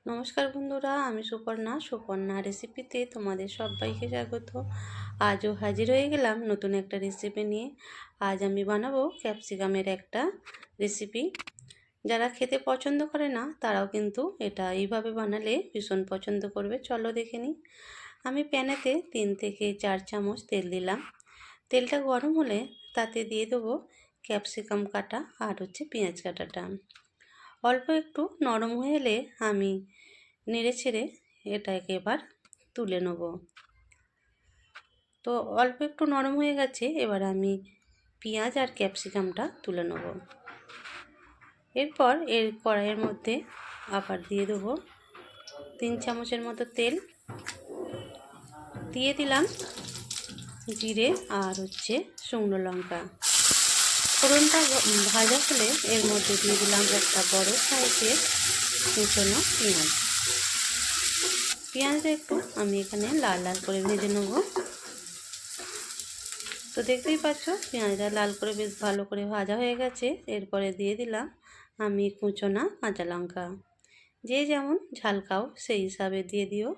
নমস্কার বন্ধুরা, আমি সুপর্ণা রেসিপিতে তোমাদের সবাইকে স্বাগত। আজও হাজির হয়ে গেলাম নতুন একটা রেসিপি নিয়ে। আজ আমি বানাবো ক্যাপসিকামের একটা রেসিপি। যারা খেতে পছন্দ করে না তারাও কিন্তু এটা এইভাবে বানালে ভীষণ পছন্দ করবে। চলো দেখে নিই। আমি প্যানেতে 3 থেকে 4 চামচ তেল দিলাম। তেলটা গরম হলে তাতে দিয়ে দেবো ক্যাপসিকাম কাটা আর পেঁয়াজ কাটাটা। অল্প একটু নরম হয়ে এলে আমি নেড়ে ছেড়ে এটাকে এবার তুলে নেব। তো অল্প একটু নরম হয়ে গেছে, এবার আমি পেঁয়াজ আর ক্যাপসিকামটা তুলে নেব। এরপর এর কড়াইয়ের মধ্যে আবার দিয়ে দেবো 3 চামচের মতো তেল। দিয়ে দিলাম জিরে আর শুকনো লঙ্কা। ফোড়নটা ভাজা হলে এর মধ্যে দিয়ে দিলাম একটা বড় সাইজের কুচনো পেঁয়াজ। পেঁয়াজটা একটু আমি এখানে লাল লাল করে ভেজে নেব। তো দেখতেই পাচ্ছ পেঁয়াজটা লাল করে বেশ ভালো করে ভাজা হয়ে গেছে। এরপরে দিয়ে দিলাম আমি কুচনো কাঁচা লঙ্কা। যে যেমন ঝাল খাও সেই হিসাবে দিয়ে দিও।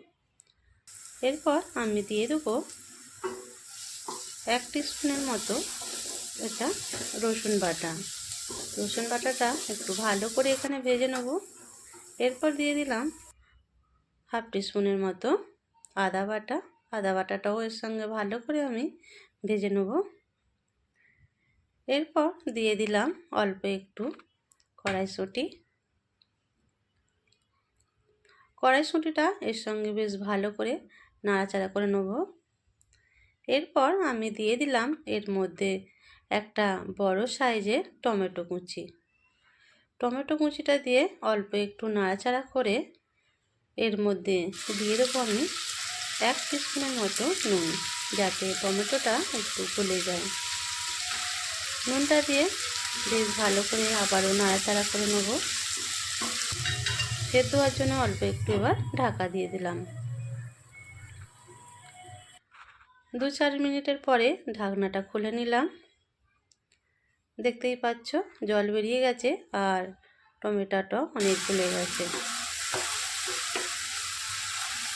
এরপর আমি দিয়ে দেবো 1 টিস্পুনের মতো এটা রসুন বাটা। রসুন বাটাটা একটু ভালো করে এখানে ভেজে নেব। এরপর দিয়ে দিলাম 1/2 টিস্পুনের মতো আদা বাটা। আদা বাটাটাও এর সঙ্গে ভালো করে আমি ভেজে নেব। এরপর দিয়ে দিলাম অল্প একটু কড়াইশুঁটি। কড়াইশুঁটিটা এর সঙ্গে বেশ ভালো করে নাড়াচাড়া করে নেব। এরপর আমি দিয়ে দিলাম এর মধ্যে একটা বড় সাইজের টমেটো কুচি। টমেটো কুচিটা দিয়ে অল্প একটু নাড়াচাড়া করে এর মধ্যে দিয়ে দেবো আমি 1 টিস্পুনের মতো নুন, যাতে টমেটোটা একটু গলে যায়। নুনটা দিয়ে বেশ ভালো করে আবারও নাড়াচাড়া করে নেব। সেদ্ধ হওয়ার জন্য অল্প একটু এবার ঢাকা দিয়ে দিলাম। 2-4 মিনিটের পরে ঢাকনাটা খুলে নিলাম। দেখতেই পাচ্ছ জল বেরিয়ে গেছে আর টমেটোটা অনেক গলে গেছে।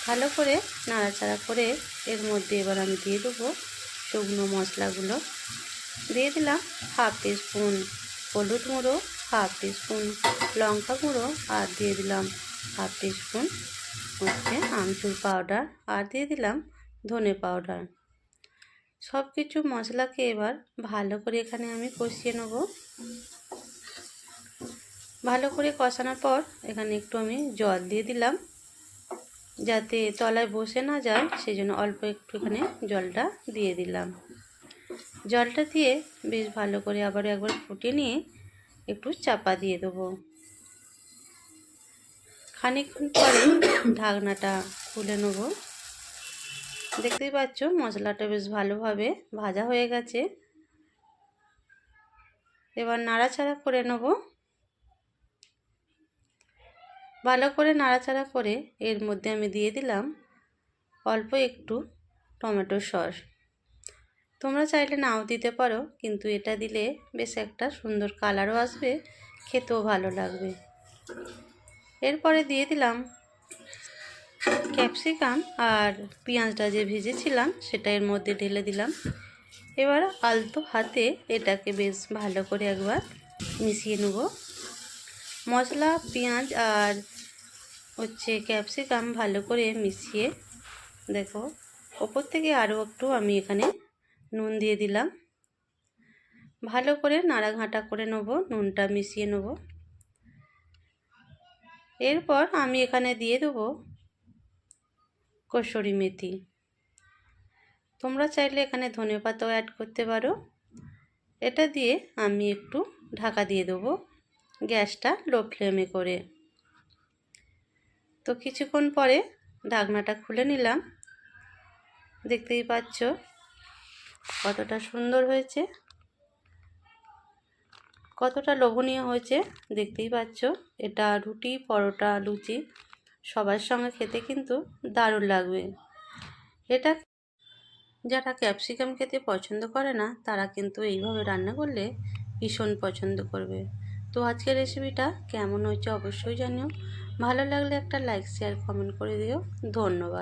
ভালো করে নাড়াচাড়া করে এর মধ্যে এবার আমি দিয়ে দেবো শুকনো মশলাগুলো। দিয়ে দিলাম 1/2 টিস্পুন হলুদ গুঁড়ো, 1/2 টিস্পুন লঙ্কা গুঁড়ো, আর দিয়ে দিলাম 1/2 টিস্পুন আমচুর পাউডার, আর দিয়ে দিলাম ধনে পাউডার। সব কিছু মশলাকে এবার ভালো করে এখানে আমি কষিয়ে নেব। ভালো করে কষানোর পর এখানে একটু আমি জল দিয়ে দিলাম, যাতে তলায় বসে না যায়, সেই জন্য অল্প একটু এখানে জলটা দিয়ে দিলাম। জলটা দিয়ে বেশ ভালো করে আবার একবার ফুটিয়ে নিয়ে একটু চাপা দিয়ে দেবো। খানিকক্ষণ পরে ঢাকনাটা খুলে নেব। দেখতেই পাচ্ছ মশলাটা বেশ ভালোভাবে ভাজা হয়ে গেছে। এবার নাড়াচাড়া করে নেব। ভালো করে নাড়াচাড়া করে এর মধ্যে আমি দিয়ে দিলাম অল্প একটু টমেটো সস। তোমরা চাইলে নাও দিতে পারো, কিন্তু এটা দিলে বেশ একটা সুন্দর কালারও আসবে, খেতেও ভালো লাগবে। এরপরে দিয়ে দিলাম ক্যাপসিকাম আর পেঁয়াজটা যে ভেজেছিলাম সেটা এর মধ্যে ঢেলে দিলাম। এবার আলতো হাতে এটাকে বেশ ভালো করে একবার মিশিয়ে নেব। মশলা, পেঁয়াজ আর ক্যাপসিকাম ভালো করে মিশিয়ে দেখো ওপর থেকে আরও একটু আমি এখানে নুন দিয়ে দিলাম। ভালো করে নাড়াঘাঁটা করে নেব, নুনটা মিশিয়ে নেব। এরপর আমি এখানে দিয়ে দেবো কসুরি মেথি। তোমরা চাইলে এখানে ধনেপাতাও অ্যাড করতে পারো। এটা দিয়ে আমি একটু ঢাকা দিয়ে দেবো, গ্যাসটা লো ফ্লেমে করে। তো কিছুক্ষণ পরে ঢাকনাটা খুলে নিলাম। দেখতেই পাচ্ছ কতটা সুন্দর হয়েছে, কতটা লোভনীয় হয়েছে। দেখতেই পাচ্ছ এটা রুটি, পরোটা, লুচি সবার সঙ্গে খেতে কিন্তু দারুণ লাগবে। এটা যারা ক্যাপসিকাম খেতে পছন্দ করে না তারা কিন্তু এইভাবে রান্না করলে ভীষণ পছন্দ করবে। তো আজকের রেসিপিটা কেমন হয়েছে অবশ্যই জানিও। ভালো লাগলে একটা লাইক শেয়ার কমেন্ট করে দিও। ধন্যবাদ।